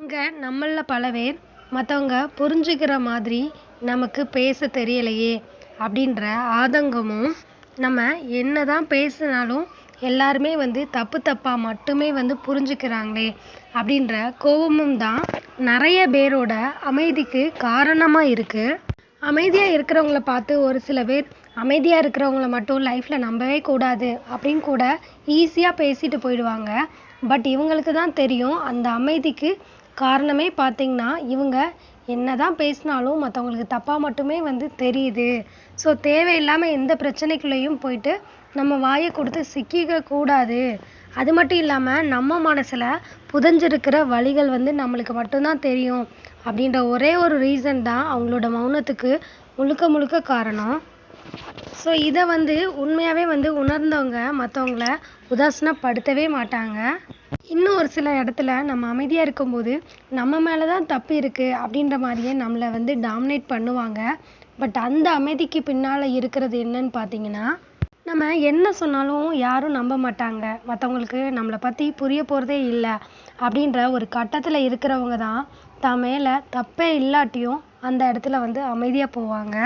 இங்க நம்மள பல பேர் மத்தவங்க புரிஞ்சுக்கிற மாதிரி நமக்கு பேச தெரியலையே அப்படின்ற ஆதங்கமும், நம்ம என்னதான் பேசினாலும் எல்லாருமே தப்பு தப்பா மட்டுமே புரிஞ்சுக்கிறாங்களே அப்படின்ற கோவமும் தான் நிறைய பேரோட அமைதிக்கு காரணமா இருக்கு. அமைதியா இருக்கிறவங்கள பார்த்து ஒரு சில பேர் அமைதியா இருக்கிறவங்கள மட்டும் லைஃப்ல நம்பவே கூடாது அப்படின்னு கூட ஈஸியா பேசிட்டு போயிடுவாங்க. பட் இவங்களுக்கு தான் தெரியும் அந்த அமைதிக்கு காரணமே பார்த்தீங்கன்னா, இவங்க என்னதான் பேசினாலும் மற்றவங்களுக்கு தப்பா மட்டுமே தெரியுது. ஸோ தேவையில்லாம எந்த பிரச்சனைக்குள்ளேயும் போயிட்டு நம்ம வாயை கொடுத்து சிக்கிக்க கூடாது. அது மட்டும் இல்லாம நம்ம மனசுல புதைஞ்சிருக்கிற வலிகள் நம்மளுக்கு மட்டும்தான் தெரியும் அப்படின்ற ஒரே ஒரு ரீசன் தான் அவங்களோட மௌனத்துக்கு முழுக்க முழுக்க காரணம். ஸோ இதை உண்மையாவே உணர்ந்தவங்க மற்றவங்கள உதாசீனப்படுத்தவே மாட்டாங்க. இன்னும் ஒரு சில இடத்துல நம்ம அமைதியா இருக்கும்போது நம்ம மேல தான் தப்பு இருக்கு அப்படின்ற மாதிரியே நம்மளை டாமினேட் பண்ணுவாங்க. பட் அந்த அமைதிக்கு பின்னால இருக்கிறது என்னன்னு பார்த்தீங்கன்னா, நம்ம என்ன சொன்னாலும் யாரும் நம்ப மாட்டாங்க. மற்றவங்களுக்கு நம்மளை பற்றி புரிய போகிறதே இல்லை அப்படின்ற ஒரு கட்டத்தில் இருக்கிறவங்க தான் தான் மேலே தப்பே இல்லாட்டியும் அந்த இடத்துல அமைதியாக போவாங்க.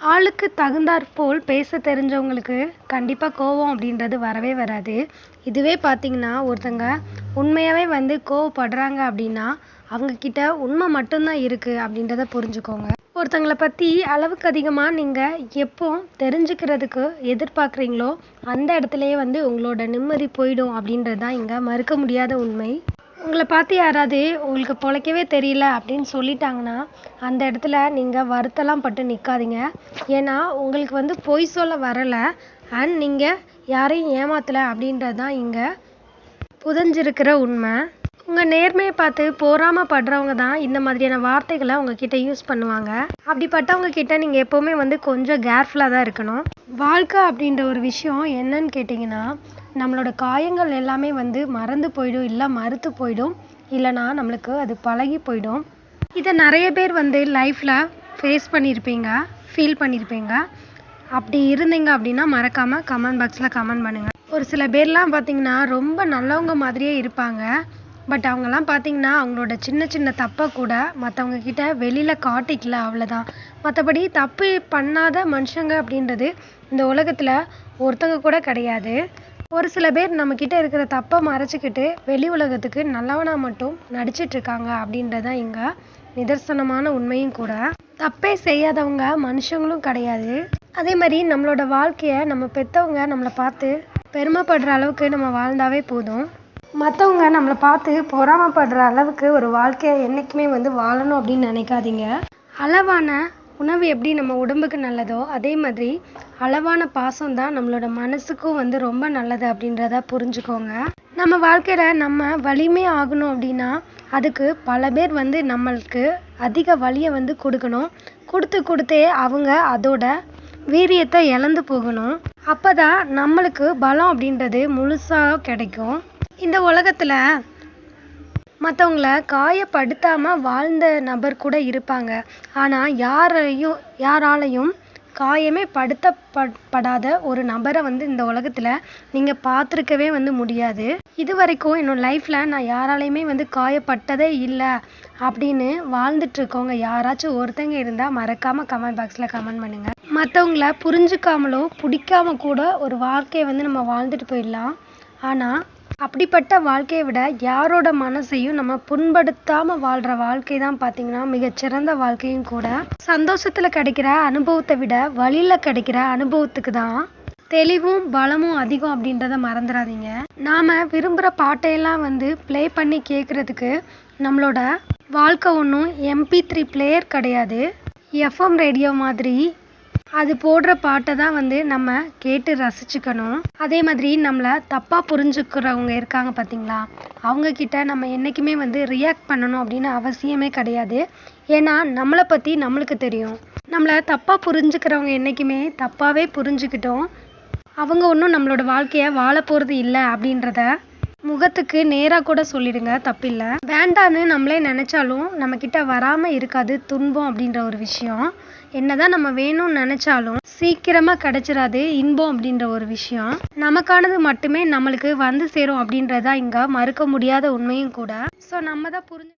ஆளுக்கு தகுந்தாற்போல் பேச தெரிஞ்சவங்களுக்கு கண்டிப்பாக கோவம் அப்படின்றது வரவே வராது. இதுவே பார்த்தீங்கன்னா ஒருத்தங்க உண்மையாகவே கோவப்படுறாங்க அப்படின்னா அவங்கக்கிட்ட உண்மை மட்டும்தான் இருக்குது அப்படின்றத புரிஞ்சுக்கோங்க. ஒருத்தங்களை பற்றி அளவுக்கு அதிகமாக நீங்கள் எப்போ தெரிஞ்சுக்கிறதுக்கு எதிர்பார்க்குறீங்களோ அந்த இடத்துலையே உங்களோட நிம்மதி போயிடும் அப்படின்றது தான் இங்கே மறுக்க முடியாத உண்மை. உங்களை பார்த்து யாராவது உங்களுக்கு பொழைக்கவே தெரியல அப்படின்னு சொல்லிட்டாங்கன்னா அந்த இடத்துல நீங்கள் வருத்தலாம் பட்டு நிற்காதீங்க. ஏன்னா உங்களுக்கு பொய் சொல்ல வரலை அண்ட் நீங்கள் யாரையும் ஏமாத்தலை அப்படின்றது தான் இங்கே புதைஞ்சிருக்கிற உண்மை. உங்கள் நேர்மையை பார்த்து பொறாமப்படுறவங்க தான் இந்த மாதிரியான வார்த்தைகளை உங்ககிட்ட யூஸ் பண்ணுவாங்க. அப்படிப்பட்டவங்க கிட்ட நீங்கள் எப்போவுமே கொஞ்சம் கேர்ஃபுல்லாக தான் இருக்கணும். வாழ்க்கை அப்படின்ற ஒரு விஷயம் என்னன்னு கேட்டிங்கன்னா, நம்மளோட காயங்கள் எல்லாமே மறந்து போயிடும், இல்லை மறுத்து போயிடும், இல்லைனா நம்மளுக்கு அது பழகி போயிடும். இதை நிறைய பேர் லைஃப்பில் ஃபேஸ் பண்ணியிருப்பீங்க, ஃபீல் பண்ணியிருப்பீங்க. அப்படி இருந்தீங்க அப்படின்னா மறக்காமல் கமெண்ட் பாக்ஸில் கமெண்ட் பண்ணுங்கள். ஒரு சில பேர்லாம் பார்த்தீங்கன்னா ரொம்ப நல்லவங்க மாதிரியே இருப்பாங்க. பட் அவங்கெல்லாம் பார்த்தீங்கன்னா அவங்களோட சின்ன சின்ன தப்பை கூட மற்றவங்க கிட்ட வெளியில் காட்டிக்கல, அவ்வளோதான். மற்றபடி தப்பு பண்ணாத மனுஷங்க அப்படின்றது இந்த உலகத்தில் ஒருத்தங்க கூட கிடையாது. ஒரு சில பேர் நம்மக்கிட்ட இருக்கிற தப்பை மறைச்சிக்கிட்டு வெளி உலகத்துக்கு நல்லவனா மட்டும் நடிச்சிட்ருக்காங்க அப்படின்றதான் இங்கே நிதர்சனமான உண்மையும் கூட. தப்பே செய்யாதவங்க மனுஷங்களும் கிடையாது. அதே மாதிரி நம்மளோட வாழ்க்கையை நம்ம பெற்றவங்க நம்மளை பார்த்து பெருமைப்படுற அளவுக்கு நம்ம வாழ்ந்தாவே போதும். மற்றவங்க நம்மளை பார்த்து பொறாமப்படுற அளவுக்கு ஒரு வாழ்க்கையை என்றைக்குமே வாழணும் அப்படின்னு நினைக்காதீங்க. அளவான உணவு எப்படி நம்ம உடம்புக்கு நல்லதோ அதே மாதிரி அளவான பாசம் தான் நம்மளோட மனசுக்கும் ரொம்ப நல்லது அப்படின்றத புரிஞ்சுக்கோங்க. நம்ம வாழ்க்கையில் நம்ம வலிமையாக ஆகணும் அப்படின்னா அதுக்கு பல பேர் நம்மளுக்கு அதிக வலியை கொடுக்கணும். கொடுத்தே அவங்க அதோட வீரியத்தை இழந்து போகணும். அப்போ தான் நம்மளுக்கு பலம் அப்படின்றது முழுசாக கிடைக்கும். இந்த உலகத்தில் மற்றவங்கள காயப்படுத்தாமல் வாழ்ந்த நபர் கூட இருப்பாங்க. ஆனால் யாராலையும் காயமே படாத ஒரு நபரை இந்த உலகத்தில் நீங்கள் பார்த்துருக்கவே முடியாது. இது வரைக்கும் என்னோட லைஃப்பில் நான் யாராலையுமே காயப்பட்டதே இல்லை அப்படின்னு வாழ்ந்துட்டுருக்கவங்க யாராச்சும் ஒருத்தங்க இருந்தால் மறக்காமல் கமெண்ட் பாக்ஸில் கமெண்ட் பண்ணுங்கள். மற்றவங்கள புரிஞ்சுக்காமலோ பிடிக்காம கூட ஒரு வாழ்க்கையை நம்ம வாழ்ந்துட்டு போயிடலாம். ஆனால் அப்படிப்பட்ட வாழ்க்கையை விட யாரோட மனசையும் நம்ம புண்படுத்தாமல் வாழ்கிற வாழ்க்கை தான் பார்த்தீங்கன்னா மிகச்சிறந்த வாழ்க்கையும் கூட. சந்தோஷத்தில் கிடைக்கிற அனுபவத்தை விட வழியில் கிடைக்கிற அனுபவத்துக்கு தான் தெளிவும் பலமும் அதிகம் அப்படின்றத மறந்துடாதீங்க. நாம் விரும்புகிற பாட்டையெல்லாம் ப்ளே பண்ணி கேட்குறதுக்கு நம்மளோட வாழ்க்கை ஒன்றும் MP3 பிளேயர் கிடையாது. FM ரேடியோ மாதிரி அது போடுற பாட்டை தான் நம்ம கேட்டு ரசிச்சுக்கணும். அதே மாதிரி நம்மளை தப்பாக புரிஞ்சுக்கிறவங்க இருக்காங்க பார்த்தீங்களா, அவங்கக்கிட்ட நம்ம என்றைக்குமே ரியாக்ட் பண்ணணும் அப்படின்னு அவசியமே கிடையாது. ஏன்னா நம்மளை பற்றி நம்மளுக்கு தெரியும். நம்மளை தப்பாக புரிஞ்சுக்கிறவங்க என்றைக்குமே தப்பாகவே புரிஞ்சுக்கிட்டோம். அவங்க ஒன்றும் நம்மளோட வாழ்க்கையை வாழ போகிறது இல்லை அப்படின்றத முகத்துக்கு நேராக கூட சொல்லிடுங்க, தப்பில்லை. வேண்டான்னு நம்மளே நினச்சாலும் நம்மக்கிட்ட வராமல் இருக்காது துன்பம் அப்படின்ற ஒரு விஷயம். என்னதான் நம்ம வேணும்னு நினச்சாலும் சீக்கிரமாக கிடைச்சிடாது இன்பம் அப்படின்ற ஒரு விஷயம். நமக்கானது மட்டுமே நம்மளுக்கு சேரும் அப்படின்றதா இங்கே மறுக்க முடியாத உண்மையும் கூட. ஸோ நம்ம தான்